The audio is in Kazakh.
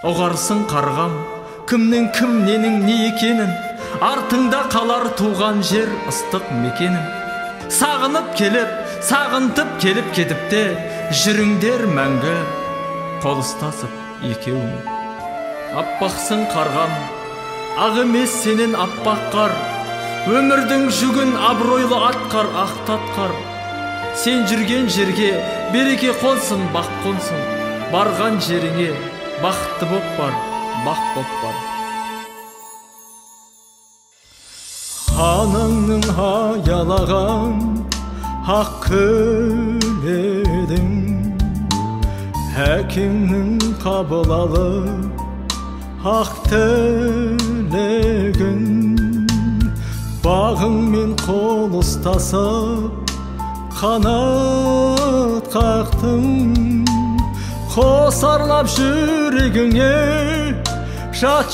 Оғарсың қарғам, кімнің кім ненің не екенін, артыңда қалар туған жер ыстық мекенің. Сағынып келіп, сағынтып келіп кетіпте, жүріңдер мәңгі қол ұстасып екеуің. Аппақсың қарғам, ақ емес сенен аппақ қар, өмірдің жүгін абыройлы атқар, ақтатқар. Сен жүрген жерге береке қонсын, бақ қонсын, барған жеріңе бақытты боп бар, бақ боп бар. Анаңның аялаған ақ көйлегің, әкеңнің қабыл алып ақ тілегің, бағыңмен қол ұстасып қанат қақтың, қосарлап жүрегіңе жат